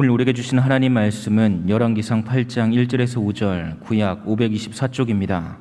오늘 우리에게 주신 하나님 말씀은 열왕기상 8장 1절에서 5절, 구약 524쪽입니다.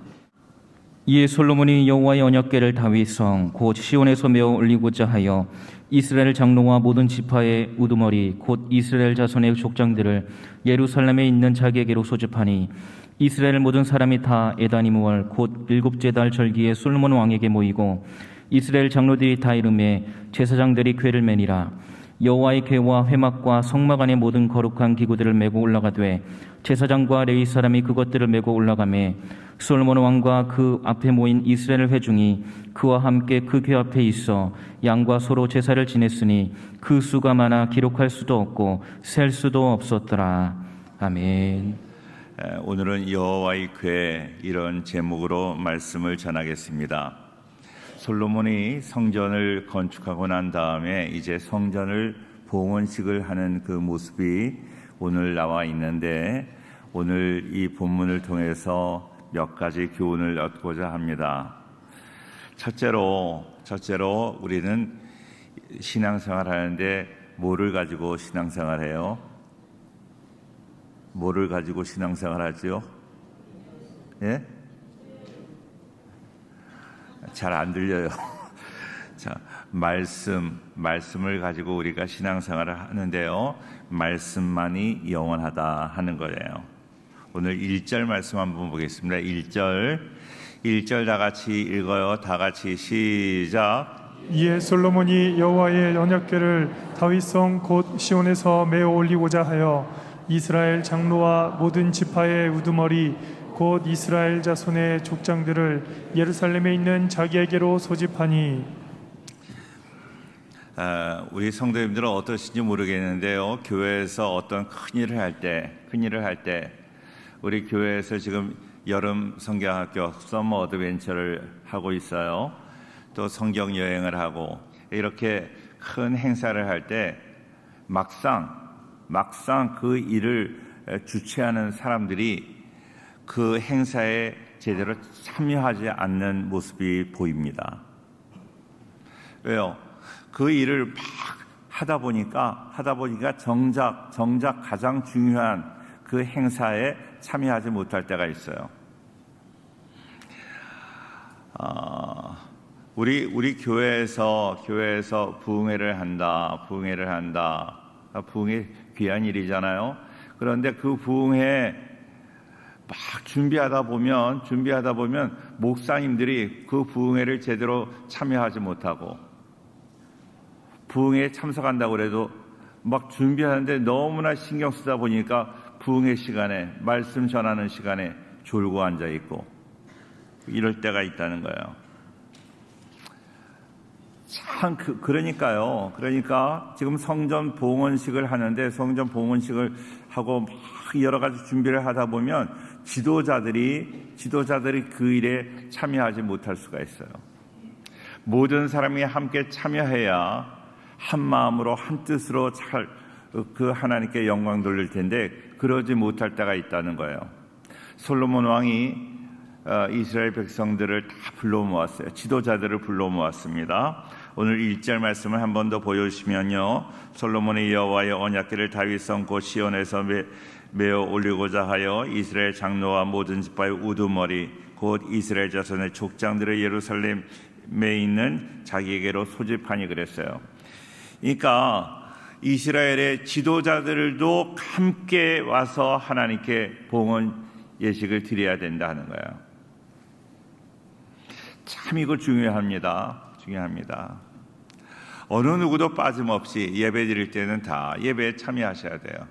이에 솔로몬이 여호와의 언약궤를 다윗성 곧 시온에서 메어 올리고자 하여 이스라엘 장로와 모든 지파의 우두머리 곧 이스라엘 자손의 족장들을 예루살렘에 있는 자기에게로 소집하니 이스라엘 모든 사람이 다 에다니무월 곧 일곱째 달 절기에 솔로몬 왕에게 모이고 이스라엘 장로들이 다 이름에 제사장들이 궤를 매니라. 여호와의 궤와 회막과 성막 안의 모든 거룩한 기구들을 메고 올라가되 제사장과 레위 사람이 그것들을 메고 올라가매 솔로몬 왕과 그 앞에 모인 이스라엘 회중이 그와 함께 그 궤 앞에 있어 양과 소로 제사를 지냈으니 그 수가 많아 기록할 수도 없고 셀 수도 없었더라. 아멘. 오늘은 여호와의 궤, 이런 제목으로 말씀을 전하겠습니다. 솔로몬이 성전을 건축하고 난 다음에 이제 성전을 봉헌식을 하는 그 모습이 오늘 나와 있는데, 오늘 이 본문을 통해서 몇 가지 교훈을 얻고자 합니다. 첫째로 우리는 신앙생활 하는데 뭐를 가지고 신앙생활해요? 뭐를 가지고 신앙생활 하죠? 예? 잘 안 들려요. 자, 말씀을 가지고 우리가 신앙생활을 하는데요, 말씀만이 영원하다 하는 거예요. 오늘 1절 말씀 한번 보겠습니다. 1절 다 같이 읽어요. 다 같이 시작. 이에 솔로몬이 여호와의 언약궤를 다윗성 곧 시온에서 메어 올리고자 하여 이스라엘 장로와 모든 지파의 우두머리 곧 이스라엘 자손의 족장들을 예루살렘에 있는 자기에게로 소집하니. 우리 성도님들은 어떠신지 모르겠는데요, 교회에서 어떤 큰일을 할 때 우리 교회에서 지금 여름 성경학교 서머 어드벤처를 하고 있어요. 또 성경 여행을 하고 이렇게 큰 행사를 할 때 막상 그 일을 주최하는 사람들이 그 행사에 제대로 참여하지 않는 모습이 보입니다. 왜요? 그 일을 막 하다 보니까 정작 가장 중요한 그 행사에 참여하지 못할 때가 있어요. 우리 교회에서 부흥회를 한다. 부흥회 귀한 일이잖아요. 그런데 그 부흥회 막 준비하다 보면 목사님들이 그 부흥회를 제대로 참여하지 못하고, 부흥회에 참석한다고 그래도 막 준비하는데 너무나 신경 쓰다 보니까 부흥회 시간에, 말씀 전하는 시간에 졸고 앉아 있고 이럴 때가 있다는 거예요. 참 그러니까 지금 성전 봉헌식을 하는데, 성전 봉헌식을 하고 막 여러 가지 준비를 하다 보면 지도자들이 그 일에 참여하지 못할 수가 있어요. 모든 사람이 함께 참여해야 한 마음으로 한 뜻으로 그 하나님께 영광 돌릴 텐데 그러지 못할 때가 있다는 거예요. 솔로몬 왕이 이스라엘 백성들을 다 불러 모았어요. 지도자들을 불러 모았습니다. 오늘 1절 말씀을 한 번 더 보여주시면요, 솔로몬이 여호와의 언약궤를 다윗성 곧 시온에서 메어 올리고자 하여 이스라엘 장로와 모든 지파의 우두머리 곧 이스라엘 자손의 족장들을 예루살렘에 있는 자기에게로 소집하니 그랬어요. 그러니까 이스라엘의 지도자들도 함께 와서 하나님께 봉헌 예식을 드려야 된다는 거예요. 참 이거 중요합니다. 어느 누구도 빠짐없이 예배 드릴 때는 다 예배에 참여하셔야 돼요.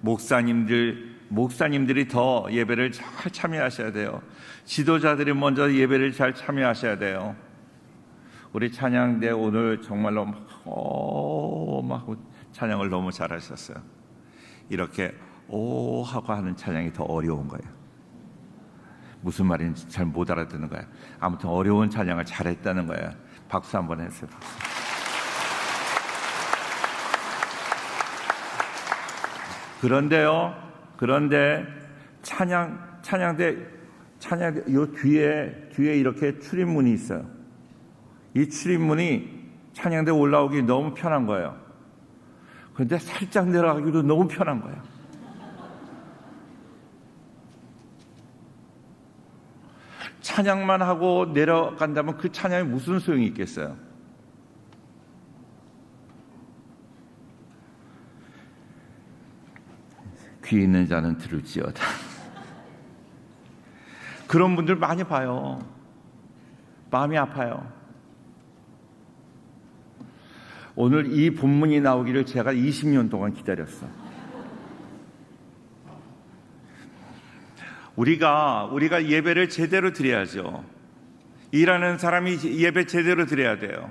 목사님들이 더 예배를 잘 참여하셔야 돼요. 지도자들이 먼저 예배를 잘 참여하셔야 돼요. 우리 찬양대 오늘 정말로 막 찬양을 너무 잘하셨어요. 이렇게 오 하고 하는 찬양이 더 어려운 거예요. 무슨 말인지 잘 못 알아듣는 거예요. 아무튼 어려운 찬양을 잘했다는 거예요. 박수 한번 해주세요. 그런데 찬양대 요 뒤에 이렇게 출입문이 있어요. 이 출입문이 찬양대 올라오기 너무 편한 거예요. 그런데 살짝 내려가기도 너무 편한 거예요. 찬양만 하고 내려간다면 그 찬양이 무슨 소용이 있겠어요? 귀 있는 자는 들을지어다. 그런 분들 많이 봐요. 마음이 아파요. 오늘 이 본문이 나오기를 제가 20년 동안 기다렸어. 우리가 예배를 제대로 드려야죠. 일하는 사람이 예배 제대로 드려야 돼요.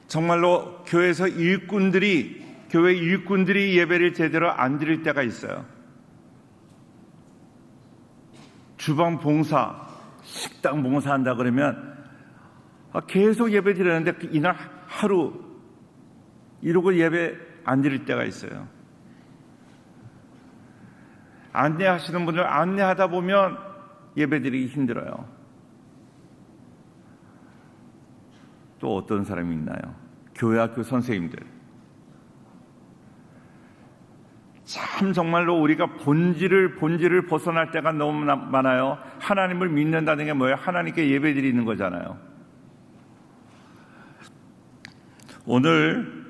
정말로 교회 일꾼들이 예배를 제대로 안 드릴 때가 있어요. 주방 봉사, 식당 봉사한다 그러면 계속 예배 드리는데 이날 하루 이러고 예배 안 드릴 때가 있어요. 안내하시는 분들 안내하다 보면 예배 드리기 힘들어요. 또 어떤 사람이 있나요? 교회 학교 선생님들. 참 정말로 우리가 본질을 벗어날 때가 너무 많아요. 하나님을 믿는다는 게 뭐예요? 하나님께 예배 드리는 거잖아요. 오늘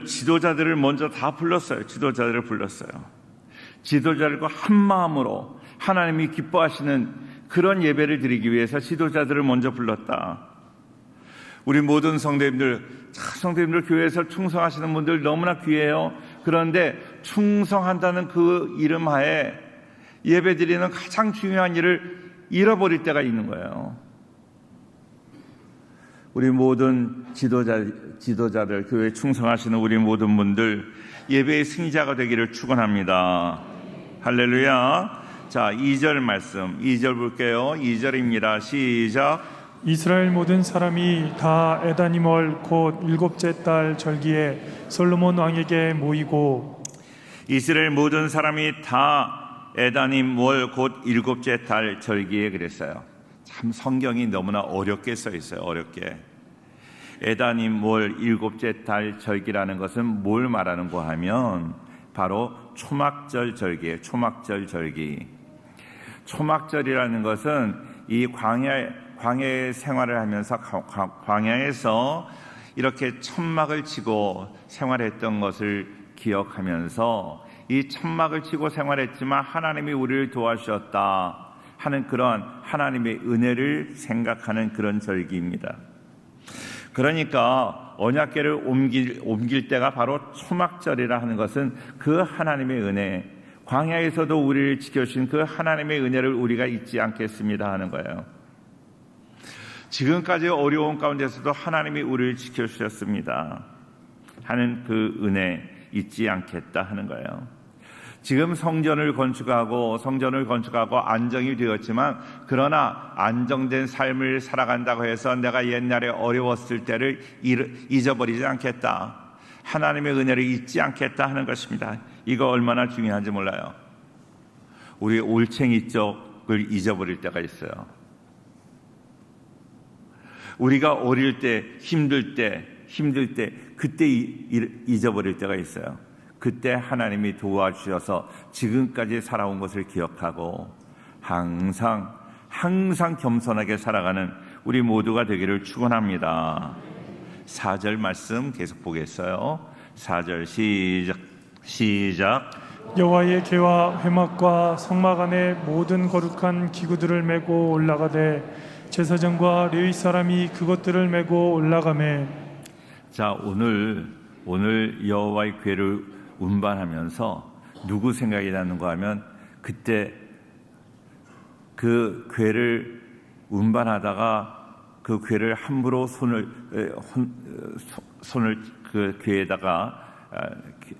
지도자들을 먼저 다 불렀어요. 지도자들을 불렀어요. 지도자들과 한 마음으로 하나님이 기뻐하시는 그런 예배를 드리기 위해서 지도자들을 먼저 불렀다. 우리 모든 성도님들 교회에서 충성하시는 분들 너무나 귀해요. 그런데 충성한다는 그 이름 하에 예배드리는 가장 중요한 일을 잃어버릴 때가 있는 거예요. 우리 모든 지도자들, 교회에 충성하시는 우리 모든 분들 예배의 승리자가 되기를 축원합니다. 할렐루야. 자, 2절 말씀, 2절 볼게요. 2절입니다. 시작. 이스라엘 모든 사람이 다 에다니멀 곧 일곱째 달 절기에 솔로몬 왕에게 모이고 이스라엘 모든 사람이 다 에다님 월 곧 일곱째 달 절기에 그랬어요. 참 성경이 너무나 어렵게 써 있어요. 어렵게. 에다님 월 일곱째 달 절기라는 것은 뭘 말하는 거 하면 바로 초막절 절기예요. 초막절 절기. 초막절이라는 것은 이 광야의 생활을 하면서 광야에서 이렇게 천막을 치고 생활했던 것을 기억하면서 이 천막을 치고 생활했지만 하나님이 우리를 도와주셨다 하는 그런 하나님의 은혜를 생각하는 그런 절기입니다. 그러니까 언약궤를 옮길 때가 바로 초막절이라 하는 것은 그 하나님의 은혜, 광야에서도 우리를 지켜주신 그 하나님의 은혜를 우리가 잊지 않겠습니다 하는 거예요. 지금까지 어려운 가운데서도 하나님이 우리를 지켜주셨습니다 하는 그 은혜 잊지 않겠다 하는 거예요. 지금 성전을 건축하고 안정이 되었지만 그러나 안정된 삶을 살아간다고 해서 내가 옛날에 어려웠을 때를 잊어버리지 않겠다. 하나님의 은혜를 잊지 않겠다 하는 것입니다. 이거 얼마나 중요한지 몰라요. 우리 올챙이 쪽을 잊어버릴 때가 있어요. 우리가 어릴 때 힘들 때 그때 잊어버릴 때가 있어요. 그때 하나님이 도와주셔서 지금까지 살아온 것을 기억하고 항상 겸손하게 살아가는 우리 모두가 되기를 축원합니다. 4절 말씀 계속 보겠어요. 4절 시작. 여호와의 궤와 회막과 성막 안에 모든 거룩한 기구들을 메고 올라가되 제사장과 레위 사람이 그것들을 메고 올라가매. 자, 오늘 여호와의 궤를 운반하면서 누구 생각이 나는가 하면 그때 그 궤를 운반하다가 그 궤를 함부로 손을 그 궤에다가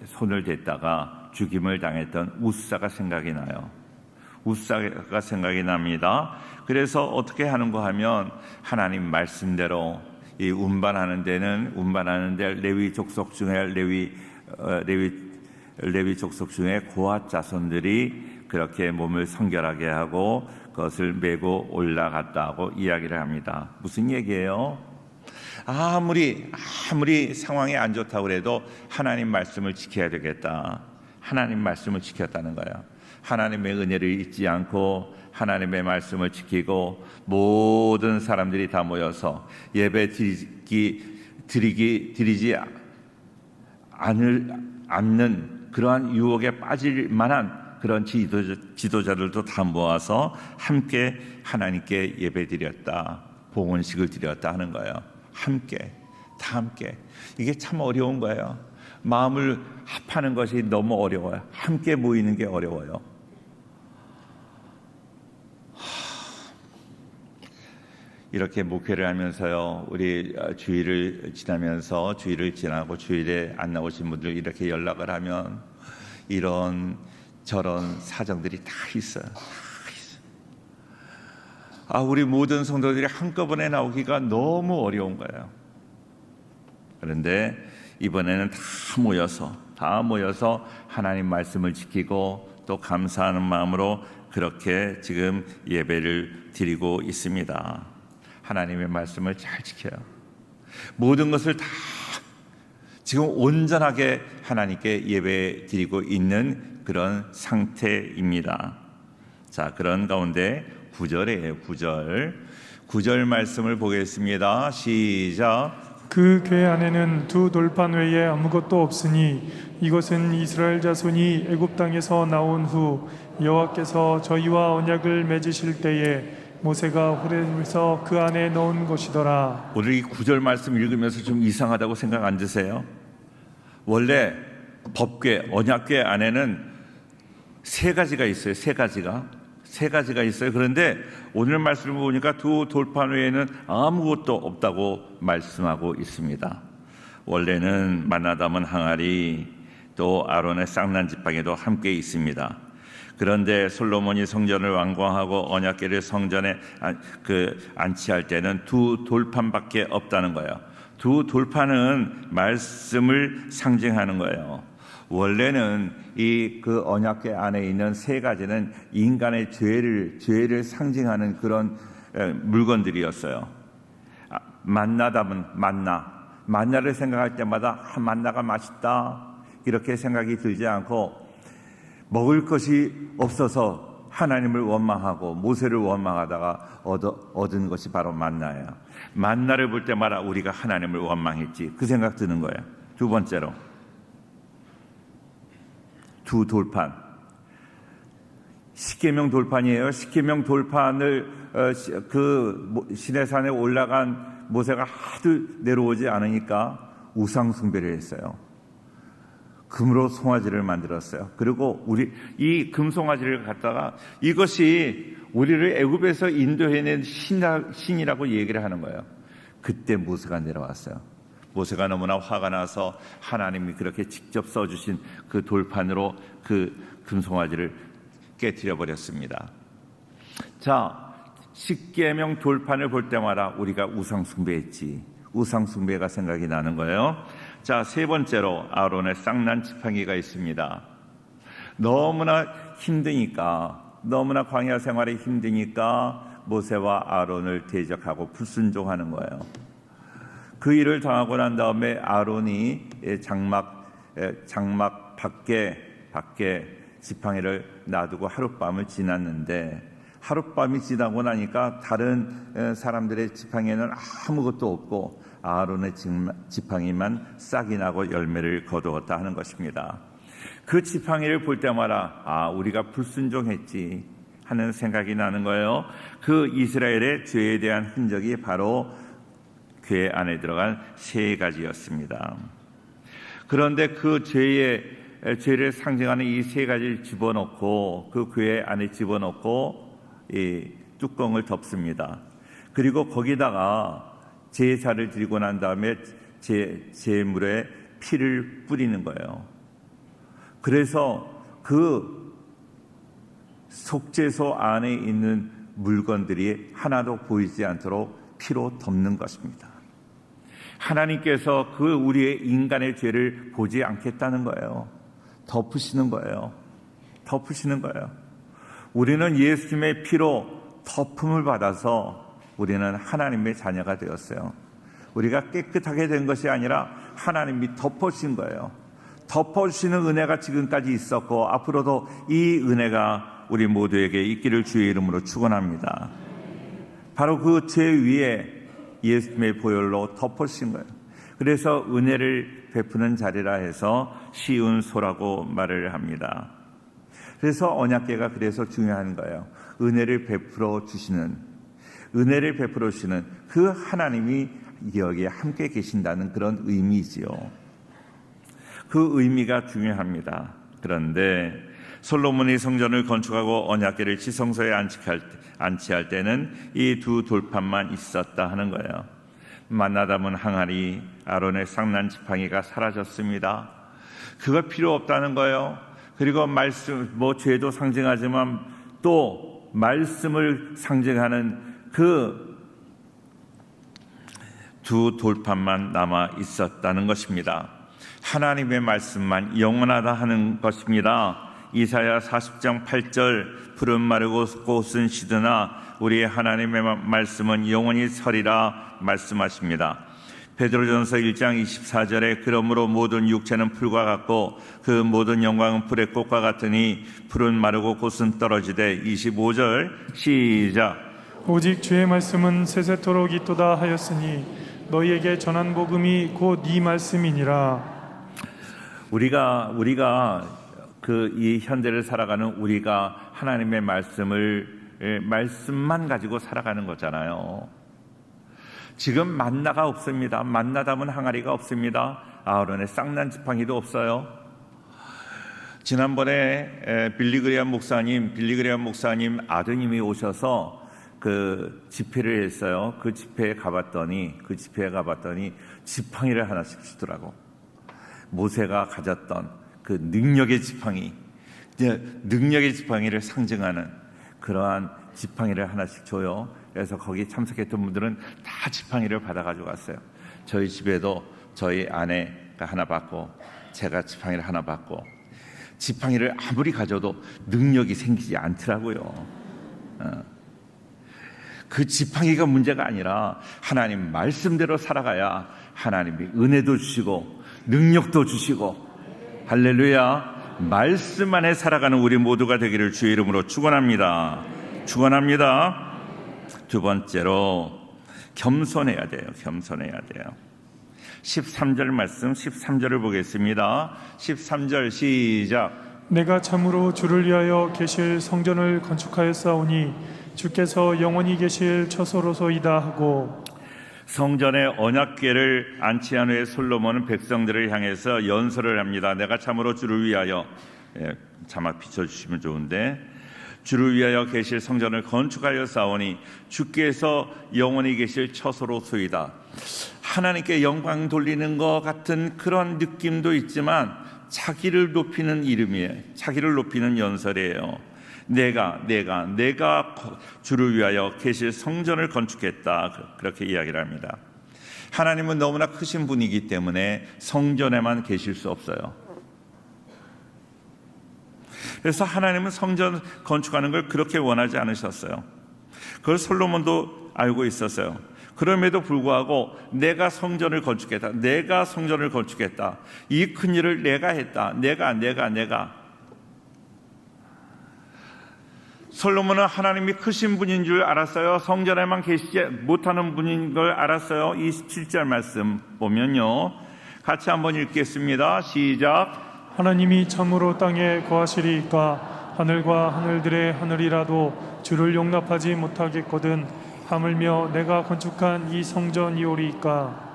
손을 댔다가 죽임을 당했던 우사가 생각이 나요. 우사가 생각이 납니다. 그래서 어떻게 하는가 하면 하나님 말씀대로 이 운반하는 데 레위 족속 중에 레위 족속 중에 고앗 자손들이 그렇게 몸을 성결하게 하고 그것을 메고 올라갔다고 이야기를 합니다. 무슨 얘기예요? 아무리 상황이 안 좋다고 그래도 하나님 말씀을 지켜야 되겠다. 하나님 말씀을 지켰다는 거예요. 하나님의 은혜를 잊지 않고 하나님의 말씀을 지키고 모든 사람들이 다 모여서 예배 드리지 않는 그러한 유혹에 빠질 만한 그런 지도자들도 다 모아서 함께 하나님께 예배 드렸다. 봉헌식을 드렸다 하는 거예요. 함께, 다 함께. 이게 참 어려운 거예요. 마음을 합하는 것이 너무 어려워요. 함께 모이는 게 어려워요. 이렇게 목회를 하면서요, 우리 주일을 지나고 주일에 안 나오신 분들 이렇게 연락을 하면 이런 저런 사정들이 다 있어요. 우리 모든 성도들이 한꺼번에 나오기가 너무 어려운 거예요. 그런데 이번에는 다 모여서 하나님 말씀을 지키고 또 감사하는 마음으로 그렇게 지금 예배를 드리고 있습니다. 하나님의 말씀을 잘 지켜요. 모든 것을 다 지금 온전하게 하나님께 예배 드리고 있는 그런 상태입니다. 자, 그런 가운데 9절이에요. 9절 말씀을 보겠습니다. 시작. 그 궤 안에는 두 돌판 외에 아무것도 없으니 이것은 이스라엘 자손이 애굽 땅에서 나온 후 여호와께서 저희와 언약을 맺으실 때에 모세가 호렙에서 그 안에 넣은 것이더라. 오늘 이 9절 말씀 읽으면서 좀 이상하다고 생각 안 드세요? 원래 법궤, 언약궤 안에는 세 가지가 있어요. 세 가지가 있어요. 그런데 오늘 말씀을 보니까 두 돌판 외에는 아무것도 없다고 말씀하고 있습니다. 원래는 만나 담은 항아리, 또 아론의 쌍난 지팡이도 함께 있습니다. 그런데 솔로몬이 성전을 완공하고 언약궤를 성전에 안치할 때는 두 돌판밖에 없다는 거예요. 두 돌판은 말씀을 상징하는 거예요. 원래는 그 언약궤 안에 있는 세 가지는 인간의 죄를 상징하는 그런 물건들이었어요. 만나 담은 만나를 생각할 때마다 만나가 맛있다 이렇게 생각이 들지 않고 먹을 것이 없어서 하나님을 원망하고 모세를 원망하다가 얻은 것이 바로 만나예요. 만나를 볼 때마다 우리가 하나님을 원망했지 그 생각 드는 거예요. 두 번째로 두 돌판, 십계명 돌판이에요. 십계명 돌판을 그 시내산에 올라간 모세가 하도 내려오지 않으니까 우상 숭배를 했어요. 금으로 송아지를 만들었어요. 그리고 우리 이 금송아지를 갖다가 이것이 우리를 애굽에서 인도해낸 신이라고 얘기를 하는 거예요. 그때 모세가 내려왔어요. 모세가 너무나 화가 나서 하나님이 그렇게 직접 써주신 그 돌판으로 그 금송아지를 깨뜨려 버렸습니다. 자, 십계명 돌판을 볼 때마다 우리가 우상 숭배했지. 우상 숭배가 생각이 나는 거예요. 자, 세 번째로 아론의 쌍난 지팡이가 있습니다. 너무나 광야 생활이 힘드니까 모세와 아론을 대적하고 불순종하는 거예요. 그 일을 당하고 난 다음에 아론이 장막 밖에 지팡이를 놔두고 하룻밤을 지났는데 하룻밤이 지나고 나니까 다른 사람들의 지팡이에는 아무것도 없고 아론의 지팡이만 싹이 나고 열매를 거두었다 하는 것입니다. 그 지팡이를 볼 때마다 우리가 불순종했지 하는 생각이 나는 거예요. 그 이스라엘의 죄에 대한 흔적이 바로 궤 안에 들어간 세 가지였습니다. 그런데 그 죄를 상징하는 이 세 가지를 집어넣고 그 궤 안에 집어넣고 이 뚜껑을 덮습니다. 그리고 거기다가 제사를 드리고 난 다음에 제물에 피를 뿌리는 거예요. 그래서 그 속죄소 안에 있는 물건들이 하나도 보이지 않도록 피로 덮는 것입니다. 하나님께서 그 우리의 인간의 죄를 보지 않겠다는 거예요. 덮으시는 거예요. 우리는 예수님의 피로 덮음을 받아서 우리는 하나님의 자녀가 되었어요. 우리가 깨끗하게 된 것이 아니라 하나님이 덮어주신 거예요. 덮어주시는 은혜가 지금까지 있었고 앞으로도 이 은혜가 우리 모두에게 있기를 주의 이름으로 축원합니다. 바로 그 죄 위에 예수님의 보혈로 덮어주신 거예요. 그래서 은혜를 베푸는 자리라 해서 시운소라고 말을 합니다. 그래서 언약궤가 그래서 중요한 거예요. 은혜를 베풀어 주시는 그 하나님이 여기에 함께 계신다는 그런 의미지요. 그 의미가 중요합니다. 그런데 솔로몬이 성전을 건축하고 언약궤를 지성소에 안치할 때는 이 두 돌판만 있었다 하는 거예요. 만나 담은 항아리, 아론의 쌍난 지팡이가 사라졌습니다. 그거 필요 없다는 거예요. 그리고 말씀, 죄도 상징하지만 또 말씀을 상징하는 그 두 돌판만 남아 있었다는 것입니다. 하나님의 말씀만 영원하다 하는 것입니다. 이사야 40장 8절 푸른 마르고 꽃은 시드나 우리의 하나님의 말씀은 영원히 서리라 말씀하십니다. 베드로전서 1장 24절에 그러므로 모든 육체는 풀과 같고 그 모든 영광은 풀의 꽃과 같으니 풀은 마르고 꽃은 떨어지되 25절 시작. 오직 주의 말씀은 세세토록 있도다 하였으니 너희에게 전한 복음이 곧 이 말씀이니라. 우리가 이 현대를 살아가는 우리가 하나님의 말씀만 가지고 살아가는 거잖아요. 지금 만나가 없습니다. 만나 담은 항아리가 없습니다. 아론의 쌍난 지팡이도 없어요. 지난번에 빌리그레암 목사님 아드님이 오셔서 그 집회를 했어요. 그 집회에 가봤더니 지팡이를 하나씩 주더라고. 모세가 가졌던 그 능력의 지팡이를 상징하는 그러한 지팡이를 하나씩 줘요. 그래서 거기 참석했던 분들은 다 지팡이를 받아가지고 왔어요. 저희 집에도 저희 아내가 하나 받고 제가 지팡이를 하나 받고, 지팡이를 아무리 가져도 능력이 생기지 않더라고요. 그 지팡이가 문제가 아니라 하나님 말씀대로 살아가야 하나님이 은혜도 주시고 능력도 주시고, 할렐루야, 말씀 안에 살아가는 우리 모두가 되기를 주의 이름으로 축원합니다. 두 번째로 겸손해야 돼요. 13절 말씀, 13절을 보겠습니다. 13절 시작. 내가 참으로 주를 위하여 계실 성전을 건축하였사오니 주께서 영원히 계실 처소로소이다 하고. 성전의 언약궤를 안치한 후에 솔로몬은 백성들을 향해서 연설을 합니다. 내가 참으로 주를 위하여, 자막 비춰주시면 좋은데, 주를 위하여 계실 성전을 건축하여 싸우니 주께서 영원히 계실 처소로소이다. 하나님께 영광 돌리는 것 같은 그런 느낌도 있지만 자기를 높이는 이름이에요. 자기를 높이는 연설이에요. 내가 주를 위하여 계실 성전을 건축했다, 그렇게 이야기를 합니다. 하나님은 너무나 크신 분이기 때문에 성전에만 계실 수 없어요. 그래서 하나님은 성전 건축하는 걸 그렇게 원하지 않으셨어요. 그걸 솔로몬도 알고 있었어요. 그럼에도 불구하고 내가 성전을 건축했다, 이 큰 일을 내가 했다, 내가. 솔로몬은 하나님이 크신 분인 줄 알았어요. 성전에만 계시지 못하는 분인 걸 알았어요. 27절 말씀 보면요, 같이 한번 읽겠습니다. 시작. 하나님이 참으로 땅에 거하시리이까 하늘과 하늘들의 하늘이라도 주를 용납하지 못하겠거든 하물며 내가 건축한 이 성전이오리이까.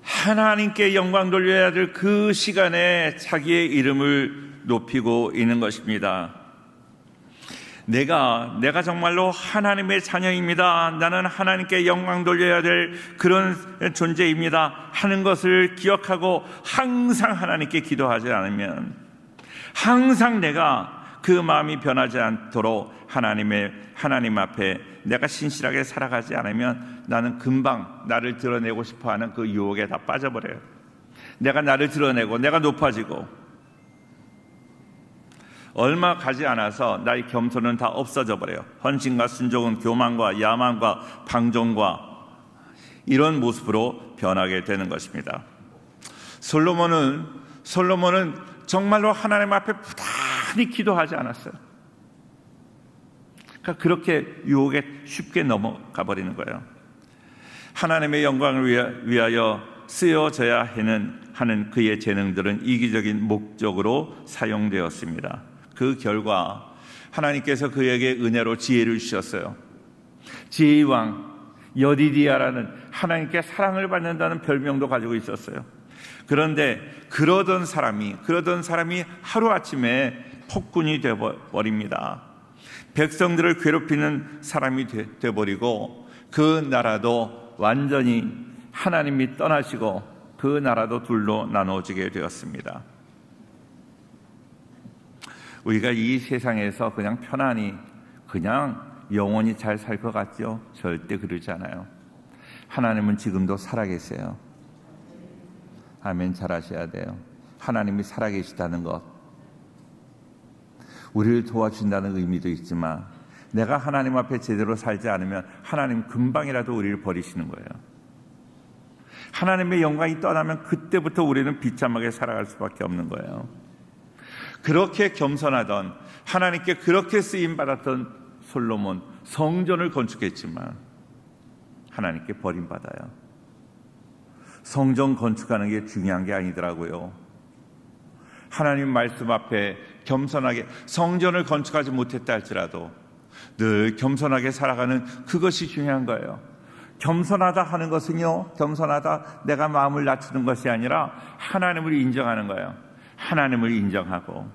하나님께 영광 돌려야 될 그 시간에 자기의 이름을 높이고 있는 것입니다. 내가 정말로 하나님의 자녀입니다. 나는 하나님께 영광 돌려야 될 그런 존재입니다 하는 것을 기억하고 항상 하나님께 기도하지 않으면, 항상 내가 그 마음이 변하지 않도록 하나님 앞에 내가 신실하게 살아가지 않으면 나는 금방 나를 드러내고 싶어하는 그 유혹에 다 빠져버려요. 내가 나를 드러내고 내가 높아지고, 얼마 가지 않아서 나의 겸손은 다 없어져 버려요. 헌신과 순종은 교만과 야만과 방종과 이런 모습으로 변하게 되는 것입니다. 솔로몬은 정말로 하나님 앞에 부단히 기도하지 않았어요. 그러니까 그렇게 유혹에 쉽게 넘어가 버리는 거예요. 하나님의 영광을 위하여 쓰여져야 하는 그의 재능들은 이기적인 목적으로 사용되었습니다. 그 결과 하나님께서 그에게 은혜로 지혜를 주셨어요. 지혜의 왕 여디디아라는 하나님께 사랑을 받는다는 별명도 가지고 있었어요. 그런데 그러던 사람이 하루아침에 폭군이 되어버립니다. 백성들을 괴롭히는 사람이 되어버리고 그 나라도 완전히 하나님이 떠나시고 그 나라도 둘로 나눠지게 되었습니다. 우리가 이 세상에서 그냥 편안히 그냥 영원히 잘 살 것 같죠? 절대 그러지 않아요. 하나님은 지금도 살아계세요. 아멘. 잘하셔야 돼요. 하나님이 살아계시다는 것, 우리를 도와준다는 의미도 있지만 내가 하나님 앞에 제대로 살지 않으면 하나님 금방이라도 우리를 버리시는 거예요. 하나님의 영광이 떠나면 그때부터 우리는 비참하게 살아갈 수밖에 없는 거예요. 그렇게 겸손하던 하나님께 그렇게 쓰임받았던 솔로몬, 성전을 건축했지만 하나님께 버림받아요. 성전 건축하는 게 중요한 게 아니더라고요. 하나님 말씀 앞에 겸손하게 성전을 건축하지 못했다 할지라도 늘 겸손하게 살아가는 그것이 중요한 거예요. 겸손하다 하는 것은요, 겸손하다 내가 마음을 낮추는 것이 아니라 하나님을 인정하는 거예요. 하나님을 인정하고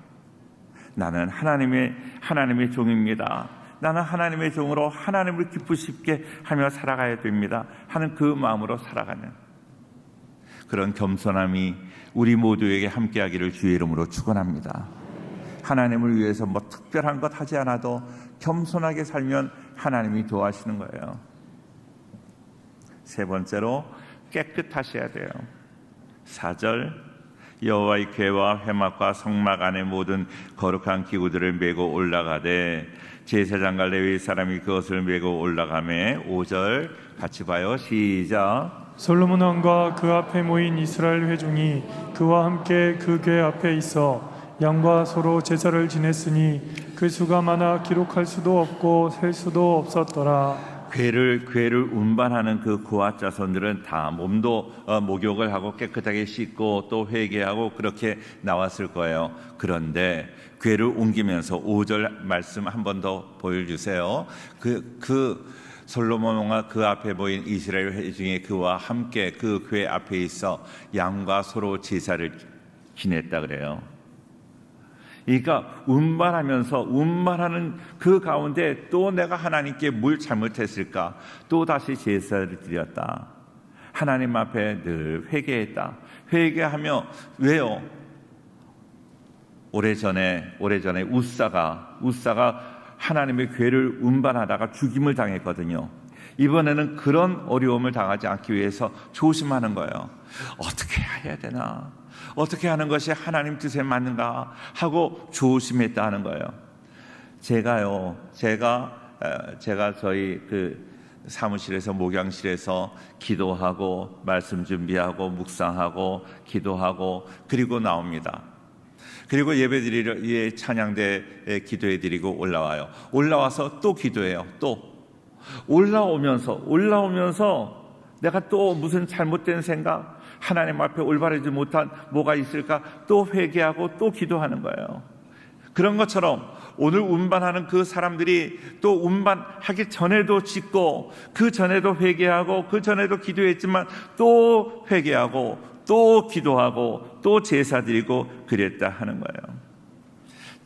나는 하나님의 종입니다. 나는 하나님의 종으로 하나님을 기쁘시게 하며 살아가야 됩니다 하는 그 마음으로 살아가는 그런 겸손함이 우리 모두에게 함께하기를 주의 이름으로 축원합니다. 하나님을 위해서 뭐 특별한 것 하지 않아도 겸손하게 살면 하나님이 도와주시는 거예요. 세 번째로 깨끗하셔야 돼요. 4절 여호와의 궤와 회막과 성막 안에 모든 거룩한 기구들을 메고 올라가되 제사장과 레위 사람이 그것을 메고 올라가매 5절 같이 봐요. 시작. 솔로몬 왕과 그 앞에 모인 이스라엘 회중이 그와 함께 그 궤 앞에 있어 양과 소로 제사를 지냈으니 그 수가 많아 기록할 수도 없고 셀 수도 없었더라. 궤를 운반하는 그 고아 자손들은 다 몸도 목욕을 하고 깨끗하게 씻고 또 회개하고 그렇게 나왔을 거예요. 그런데 궤를 옮기면서 5절 말씀 한 번 더 보여주세요. 솔로몬 왕과 그 앞에 보인 이스라엘 회중이 그와 함께 그 궤 앞에 있어 양과 소로 제사를 지냈다 그래요. 그러니까 운반하는 그 가운데 또 내가 하나님께 뭘 잘못했을까? 또 다시 제사를 드렸다. 하나님 앞에 늘 회개했다. 회개하며 왜요? 오래전에 우사가 하나님의 궤를 운반하다가 죽임을 당했거든요. 이번에는 그런 어려움을 당하지 않기 위해서 조심하는 거예요. 어떻게 해야 되나? 어떻게 하는 것이 하나님 뜻에 맞는가 하고 조심했다 하는 거예요. 제가 저희 그 사무실에서 목양실에서 기도하고 말씀 준비하고 묵상하고 기도하고 그리고 나옵니다. 그리고 예배드리러 찬양대에 기도해드리고 올라와요. 올라와서 또 기도해요. 또 올라오면서 내가 또 무슨 잘못된 생각, 하나님 앞에 올바르지 못한 뭐가 있을까 또 회개하고 또 기도하는 거예요. 그런 것처럼 오늘 운반하는 그 사람들이 또 운반하기 전에도 짓고 그 전에도 회개하고 그 전에도 기도했지만 또 회개하고 또 기도하고 또 제사 드리고 그랬다 하는 거예요.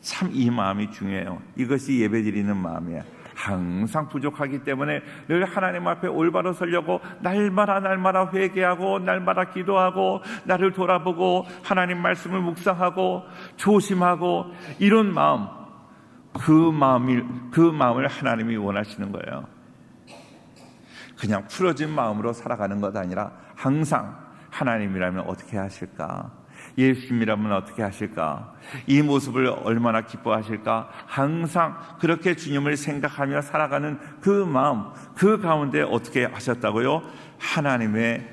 참 이 마음이 중요해요. 이것이 예배드리는 마음이에요. 항상 부족하기 때문에 늘 하나님 앞에 올바로 서려고 날마다 회개하고 날마다 기도하고 나를 돌아보고 하나님 말씀을 묵상하고 조심하고 이런 마음, 그 마음을 하나님이 원하시는 거예요. 그냥 풀어진 마음으로 살아가는 것 아니라 항상 하나님이라면 어떻게 하실까? 예수님이라면 어떻게 하실까? 이 모습을 얼마나 기뻐하실까? 항상 그렇게 주님을 생각하며 살아가는 그 마음, 그 가운데 어떻게 하셨다고요? 하나님의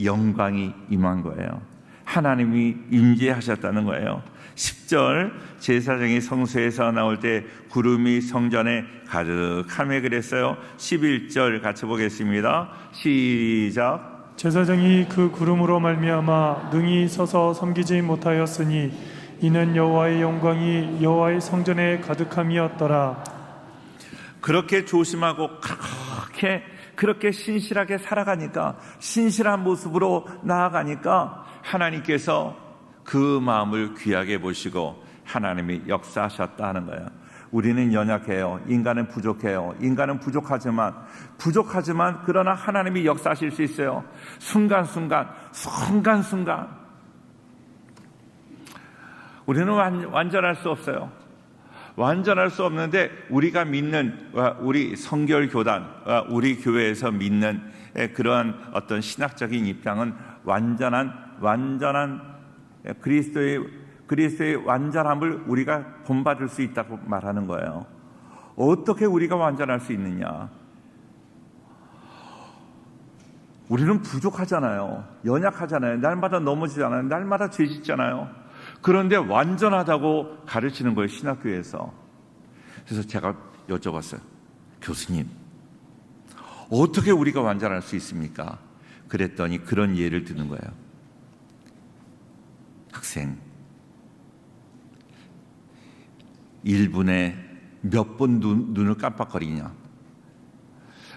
영광이 임한 거예요. 하나님이 임재하셨다는 거예요. 10절 제사장이 성소에서 나올 때 구름이 성전에 가득하며 그랬어요. 11절 같이 보겠습니다. 시작. 제사장이 그 구름으로 말미암아 능히 서서 섬기지 못하였으니 이는 여호와의 영광이 여호와의 성전에 가득함이었더라. 그렇게 조심하고 그렇게 신실하게 살아가니까, 신실한 모습으로 나아가니까 하나님께서 그 마음을 귀하게 보시고 하나님이 역사하셨다 는 거예요. 우리는 연약해요. 인간은 부족해요. 인간은 부족하지만 그러나 하나님이 역사하실 수 있어요. 순간순간 우리는 완전할 수 없어요. 완전할 수 없는데 우리가 믿는 우리 성결교단, 우리 교회에서 믿는 그러한 어떤 신학적인 입장은 완전한 그리스도의 완전함을 우리가 본받을 수 있다고 말하는 거예요. 어떻게 우리가 완전할 수 있느냐? 우리는 부족하잖아요. 연약하잖아요. 날마다 넘어지잖아요. 날마다 죄짓잖아요. 그런데 완전하다고 가르치는 거예요, 신학교에서. 그래서 제가 여쭤봤어요. 교수님, 어떻게 우리가 완전할 수 있습니까? 그랬더니 그런 예를 드는 거예요. 학생, 1분에 몇 번 눈을 깜빡거리냐?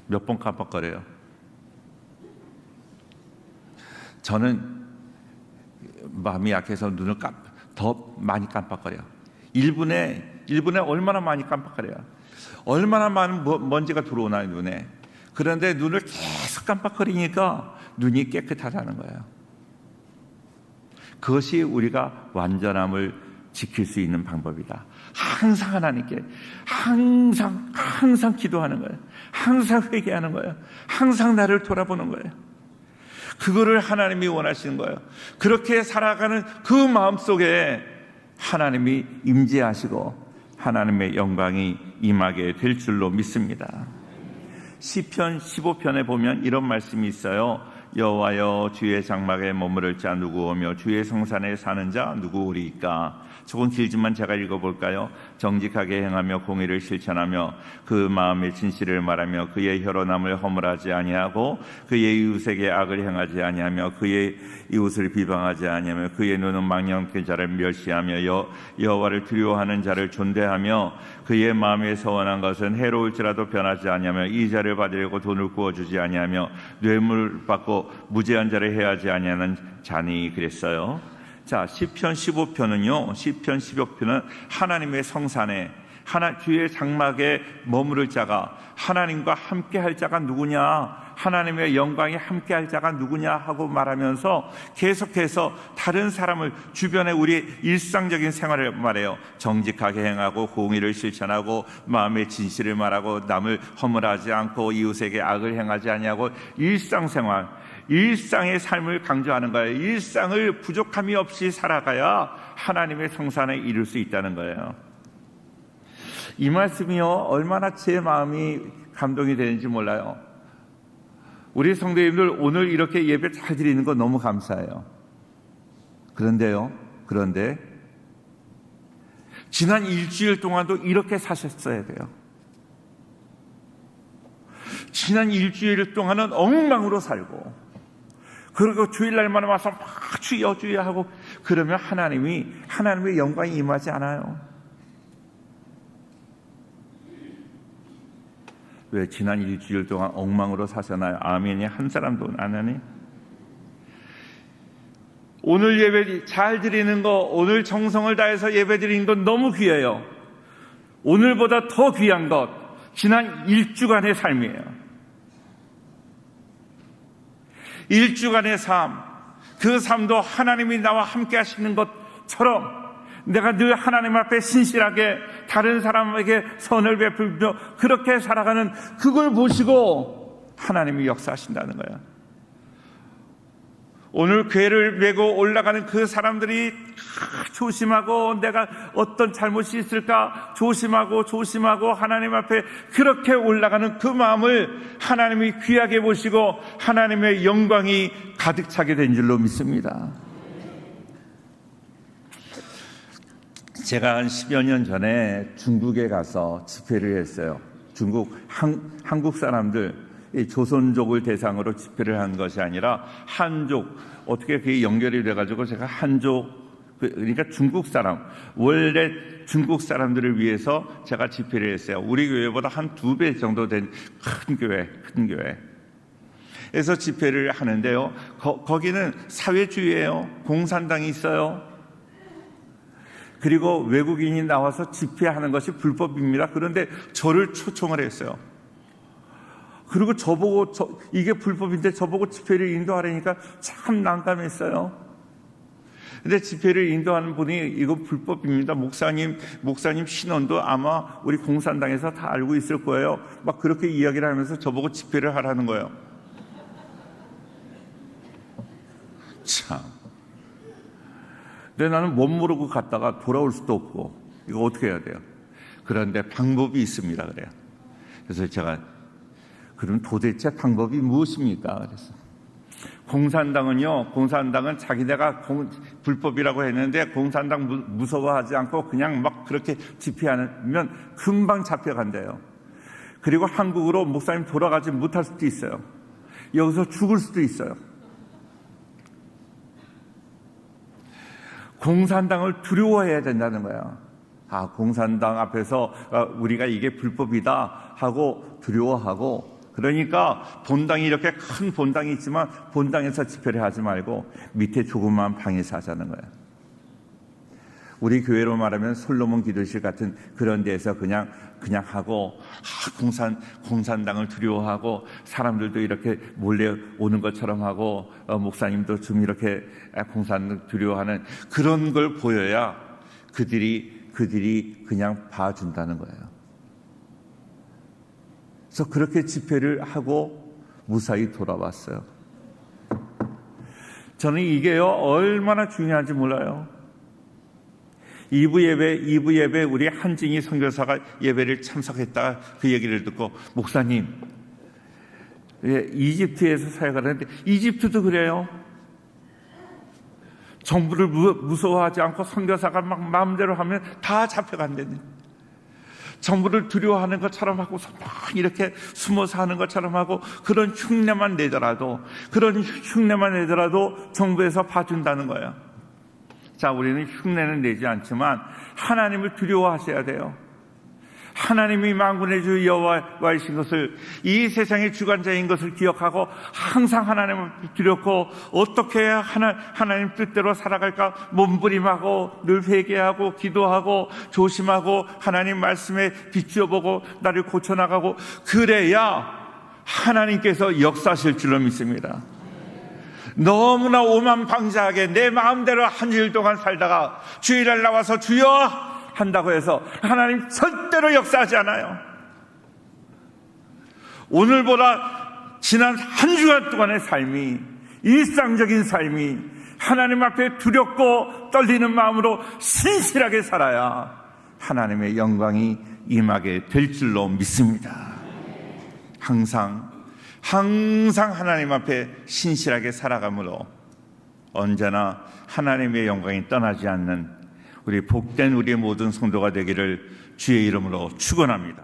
몇 번 깜빡거려요? 저는 마음이 약해서 눈을 더 많이 깜빡거려요. 1분에 얼마나 많이 깜빡거려요? 얼마나 많은 먼지가 들어오나요, 눈에? 그런데 눈을 계속 깜빡거리니까 눈이 깨끗하다는 거예요. 그것이 우리가 완전함을 지킬 수 있는 방법이다. 항상 하나님께 항상 기도하는 거예요. 항상 회개하는 거예요. 항상 나를 돌아보는 거예요. 그거를 하나님이 원하시는 거예요. 그렇게 살아가는 그 마음속에 하나님이 임재하시고 하나님의 영광이 임하게 될 줄로 믿습니다. 시편 15편에 보면 이런 말씀이 있어요. 여호와여, 주의 장막에 머무를 자 누구오며 주의 성산에 사는 자 누구오리이까? 조금 길지만 제가 읽어볼까요? 정직하게 행하며 공의를 실천하며 그 마음의 진실을 말하며 그의 혈연함을 허물하지 아니하고 그의 이웃에게 악을 행하지 아니하며 그의 이웃을 비방하지 아니하며 그의 눈은 망령된 자를 멸시하며 여호와를 두려워하는 자를 존대하며 그의 마음에 서원한 것은 해로울지라도 변하지 아니하며 이자를 받으려고 돈을 구워주지 아니하며 뇌물 받고 무죄한 자를 해하지 아니하는 자니 그랬어요. 자, 시편 15편은요, 시편 15편은 하나님의 성산에 주의 장막에 머무를 자가, 하나님과 함께 할 자가 누구냐, 하나님의 영광이 함께 할 자가 누구냐 하고 말하면서 계속해서 다른 사람을, 주변에 우리의 일상적인 생활을 말해요. 정직하게 행하고 공의를 실천하고 마음의 진실을 말하고 남을 허물하지 않고 이웃에게 악을 행하지 아니하고 일상생활, 일상의 삶을 강조하는 거예요. 일상을 부족함이 없이 살아가야 하나님의 성산에 이룰 수 있다는 거예요. 이 말씀이요, 얼마나 제 마음이 감동이 되는지 몰라요. 우리 성도님들 오늘 이렇게 예배 잘 드리는 거 너무 감사해요. 그런데 지난 일주일 동안도 이렇게 사셨어야 돼요. 지난 일주일 동안은 엉망으로 살고, 그리고 주일날만 와서 막 주여 하고 그러면 하나님의 영광이 임하지 않아요. 왜 지난 일주일 동안 엉망으로 사셨나요? 아멘이 한 사람도 안 하니? 오늘 예배 잘 드리는 거, 오늘 정성을 다해서 예배 드리는 건 너무 귀해요. 오늘보다 더 귀한 것, 지난 일주간의 삶이에요. 일주간의 삶, 그 삶도 하나님이 나와 함께 하시는 것처럼 내가 늘 하나님 앞에 신실하게 다른 사람에게 선을 베풀며 그렇게 살아가는 그걸 보시고 하나님이 역사하신다는 거예요. 오늘 궤를 메고 올라가는 그 사람들이 조심하고 내가 어떤 잘못이 있을까 조심하고 하나님 앞에 그렇게 올라가는 그 마음을 하나님이 귀하게 보시고 하나님의 영광이 가득 차게 된 줄로 믿습니다. 제가 한 10여 년 전에 중국에 가서 집회를 했어요. 한국 사람들, 이 조선족을 대상으로 집회를 한 것이 아니라 한족, 어떻게 그게 연결이 돼가지고 제가 한족, 그러니까 중국 사람, 원래 중국 사람들을 위해서 제가 집회를 했어요. 우리 교회보다 한 2배 정도 된 큰 교회. 그래서 집회를 하는데요. 거기는 사회주의예요. 공산당이 있어요. 그리고 외국인이 나와서 집회하는 것이 불법입니다. 그런데 저를 초청을 했어요. 그리고 저보고 이게 불법인데 저보고 집회를 인도하라니까 참 난감했어요. 근데 집회를 인도하는 분이 이거 불법입니다. 목사님 신원도 아마 우리 공산당에서 다 알고 있을 거예요. 막 그렇게 이야기를 하면서 저보고 집회를 하라는 거예요. 참. 근데 나는 못 모르고 갔다가 돌아올 수도 없고 이거 어떻게 해야 돼요? 그런데 방법이 있습니다. 그래요. 그래서 제가 그럼 도대체 방법이 무엇입니까? 그래서 공산당은 자기네가 불법이라고 했는데 공산당 무서워하지 않고 그냥 막 그렇게 집회하면 금방 잡혀간대요. 그리고 한국으로 목사님 돌아가지 못할 수도 있어요. 여기서 죽을 수도 있어요. 공산당을 두려워해야 된다는 거야. 공산당 앞에서 우리가 이게 불법이다 하고 두려워하고, 그러니까 본당이 이렇게 큰 본당이 있지만 본당에서 집회를 하지 말고 밑에 조그마한 방에서 하자는 거야. 우리 교회로 말하면 솔로몬 기도실 같은 그런 데에서 그냥 하고, 공산당을 두려워하고 사람들도 이렇게 몰래 오는 것처럼 하고 목사님도 좀 이렇게 공산당 두려워하는 그런 걸 보여야 그들이 그냥 봐준다는 거예요. 그래서 그렇게 집회를 하고 무사히 돌아왔어요. 저는 이게요 얼마나 중요한지 몰라요. 2부 예배 우리 한진희 선교사가 예배를 참석했다가 그 얘기를 듣고, 목사님, 이집트에서 사역을 하는데 이집트도 그래요. 정부를 무서워하지 않고 선교사가 막 마음대로 하면 다 잡혀간다네. 정부를 두려워하는 것처럼 하고 막 이렇게 숨어서 하는 것처럼 하고 그런 흉내만 내더라도 정부에서 봐준다는 거예요. 자, 우리는 흉내는 내지 않지만 하나님을 두려워하셔야 돼요. 하나님이 만군의 주 여호와이신 것을, 이 세상의 주관자인 것을 기억하고 항상 하나님을 두렵고 어떻게 해야 하나님 뜻대로 살아갈까 몸부림하고 늘 회개하고 기도하고 조심하고 하나님 말씀에 비추어보고 나를 고쳐나가고, 그래야 하나님께서 역사하실 줄로 믿습니다. 너무나 오만방자하게 내 마음대로 한 일 동안 살다가 주일날 나와서 주여 한다고 해서 하나님 절대로 역사하지 않아요. 오늘보다 지난 한 주간 동안의 삶이, 일상적인 삶이 하나님 앞에 두렵고 떨리는 마음으로 신실하게 살아야 하나님의 영광이 임하게 될 줄로 믿습니다. 항상 하나님 앞에 신실하게 살아감으로 언제나 하나님의 영광이 떠나지 않는 우리 복된 우리의 모든 성도가 되기를 주의 이름으로 축원합니다.